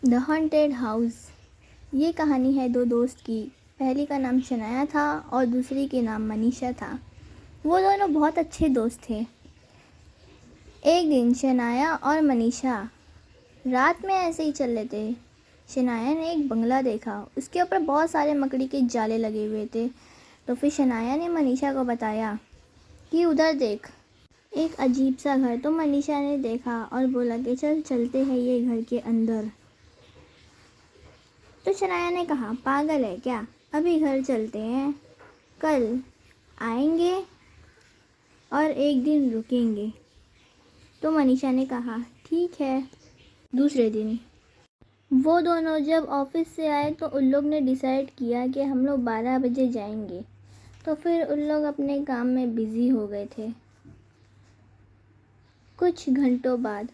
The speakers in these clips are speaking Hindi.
The haunted house. ये कहानी है दो दोस्त की। पहली का नाम शनाया था और दूसरी के नाम मनीषा था। वो दोनों बहुत अच्छे दोस्त थे। एक दिन शनाया और मनीषा रात में ऐसे ही चल रहे थे। शनाया ने एक बंगला देखा, उसके ऊपर बहुत सारे मकड़ी के जाले लगे हुए थे। तो फिर शनाया ने मनीषा को बताया कि उधर देख, एक अजीब सा घर। तो मनीषा ने देखा और बोला कि चल चलते हैं ये घर के अंदर। तो शनाया ने कहा, पागल है क्या, अभी घर चलते हैं, कल आएंगे और एक दिन रुकेंगे। तो मनीषा ने कहा ठीक है। दूसरे दिन वो दोनों जब ऑफिस से आए तो उन लोग ने डिसाइड किया कि हम लोग 12 बजे जाएंगे। तो फिर उन लोग अपने काम में बिज़ी हो गए थे। कुछ घंटों बाद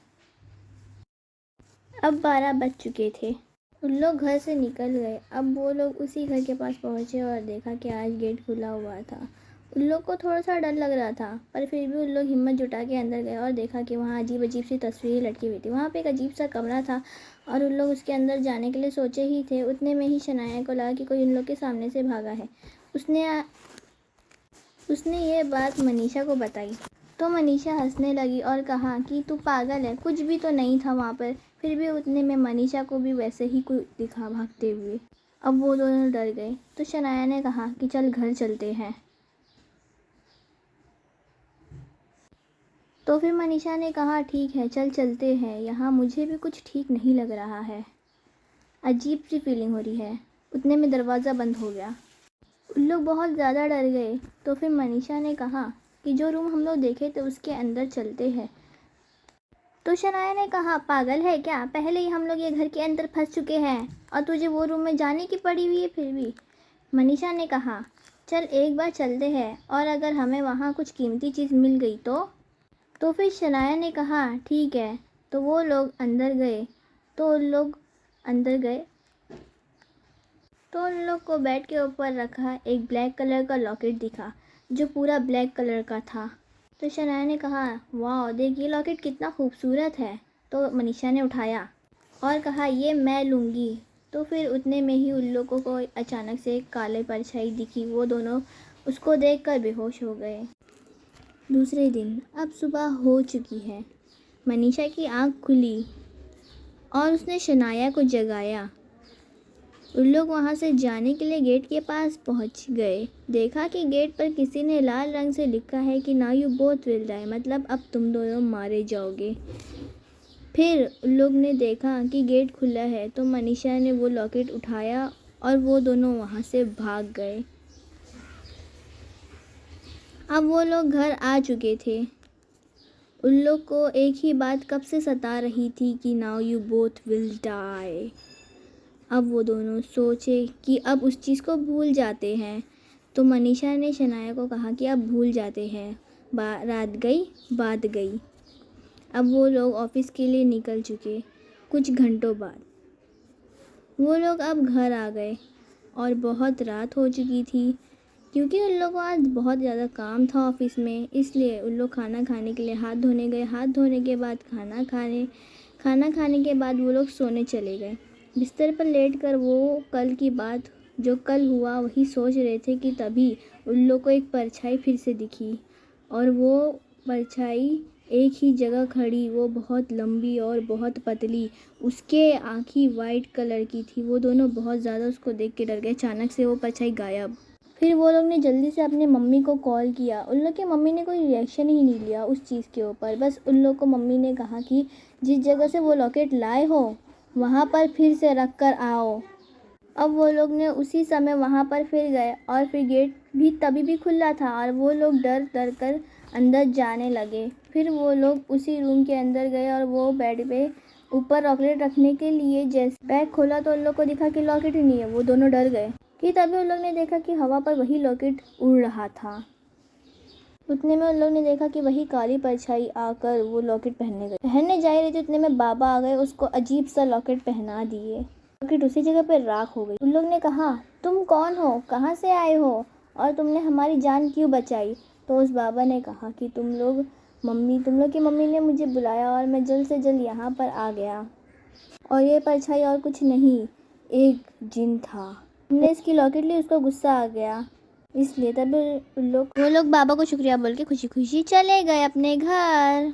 अब 12 बज चुके थे। उन लोग घर से निकल गए। अब वो लोग उसी घर के पास पहुंचे और देखा कि आज गेट खुला हुआ था। उन लोग को थोड़ा सा डर लग रहा था, पर फिर भी उन लोग हिम्मत जुटा के अंदर गए और देखा कि वहाँ अजीब अजीब सी तस्वीरें लटकी हुई थी। वहाँ पे एक अजीब सा कमरा था और उन लोग उसके अंदर जाने के लिए सोचे ही थे, उतने में ही शनाया को लगा कि कोई उन लोग के सामने से भागा है। उसने ये बात मनीषा को बताई। तो मनीषा हंसने लगी और कहा कि तू पागल है, कुछ भी तो नहीं था वहाँ पर। फिर भी उतने में मनीषा को भी वैसे ही कोई दिखा भागते हुए। अब वो दोनों डर गए। तो शनाया ने कहा कि चल घर चलते हैं। तो फिर मनीषा ने कहा ठीक है चल चलते हैं, यहाँ मुझे भी कुछ ठीक नहीं लग रहा है, अजीब सी फीलिंग हो रही है। उतने में दरवाज़ा बंद हो गया। उन लोग बहुत ज़्यादा डर गए। तो फिर मनीषा ने कहा कि जो रूम हम लोग देखे थे उसके अंदर चलते हैं। तो शनाया ने कहा, पागल है क्या, पहले ही हम लोग ये घर के अंदर फंस चुके हैं और तुझे वो रूम में जाने की पड़ी हुई है फिर भी। मनीषा ने कहा, चल एक बार चलते हैं और अगर हमें वहाँ कुछ कीमती चीज़ मिल गई तो फिर शनाया ने कहा ठीक है। तो वो लोग अंदर गए। तो उन लोग अंदर गए तो उन लोग को बेड के ऊपर रखा एक ब्लैक कलर का लॉकेट दिखा, जो पूरा ब्लैक कलर का था। तो शनाया ने कहा, वाह देख ये लॉकेट कितना खूबसूरत है। तो मनीषा ने उठाया और कहा, ये मैं लूँगी। तो फिर उतने में ही उन लोगों को अचानक से एक काले परछाई दिखी। वो दोनों उसको देखकर बेहोश हो गए। दूसरे दिन अब सुबह हो चुकी है। मनीषा की आँख खुली और उसने शनाया को जगाया। उन लोग वहाँ से जाने के लिए गेट के पास पहुँच गए। देखा कि गेट पर किसी ने लाल रंग से लिखा है कि now you both will die, मतलब अब तुम दोनों मारे जाओगे। फिर उन लोग ने देखा कि गेट खुला है। तो मनीषा ने वो लॉकेट उठाया और वो दोनों वहाँ से भाग गए। अब वो लोग घर आ चुके थे। उन लोग को एक ही बात कब से सता रही थी कि now you both will die. अब वो दोनों सोचे कि अब उस चीज़ को भूल जाते हैं। तो मनीषा ने शनाया को कहा कि अब भूल जाते हैं, रात गई बात गई। अब वो लोग ऑफिस के लिए निकल चुके। कुछ घंटों बाद वो लोग अब घर आ गए और बहुत रात हो चुकी थी। क्योंकि उन लोगों को आज बहुत ज़्यादा काम था ऑफिस में, इसलिए उन लोग खाना खाने के लिए हाथ धोने गए। हाथ धोने के बाद खाना खाने के बाद वो लोग सोने चले गए। बिस्तर पर लेटकर वो कल की बात, जो कल हुआ वही सोच रहे थे कि तभी उन लोग को एक परछाई फिर से दिखी। और वो परछाई एक ही जगह खड़ी, वो बहुत लंबी और बहुत पतली, उसके आँखें वाइट कलर की थी। वो दोनों बहुत ज़्यादा उसको देख के डर गए। अचानक से वो परछाई गायब। फिर वो लोग ने जल्दी से अपने मम्मी को कॉल किया। उन लोग की मम्मी ने कोई रिएक्शन ही नहीं लिया उस चीज़ के ऊपर। बस उन लोग को मम्मी ने कहा कि जिस जगह से वो लॉकेट लाए हो वहाँ पर फिर से रख कर आओ। अब वो लोग ने उसी समय वहाँ पर फिर गए और फिर गेट भी तभी भी खुला था और वो लोग डर डर कर अंदर जाने लगे। फिर वो लोग उसी रूम के अंदर गए और वो बेड पे ऊपर लॉकेट रखने के लिए जैसे बैग खोला तो उन लोग को दिखा कि लॉकेट ही नहीं है। वो दोनों डर गए कि तभी उन लोग ने देखा कि हवा पर वही लॉकेट उड़ रहा था। उतने में उन लोग ने देखा कि वही काली परछाई आकर वो लॉकेट पहनने जा रही थी। उतने में बाबा आ गए, उसको अजीब सा लॉकेट पहना दिए। लॉकेट उसी जगह पर राख हो गई। उन लोग ने कहा, तुम कौन हो, कहाँ से आए हो और तुमने हमारी जान क्यों बचाई। तो उस बाबा ने कहा कि तुम लोग की मम्मी ने मुझे बुलाया और मैं जल्द से जल्द यहाँ पर आ गया। और ये परछाई और कुछ नहीं, एक जिन था। हमने इसकी लॉकेट ली, उसको गुस्सा आ गया, इसलिए तब वो लोग बाबा को शुक्रिया बोल के खुशी खुशी चले गए अपने घर।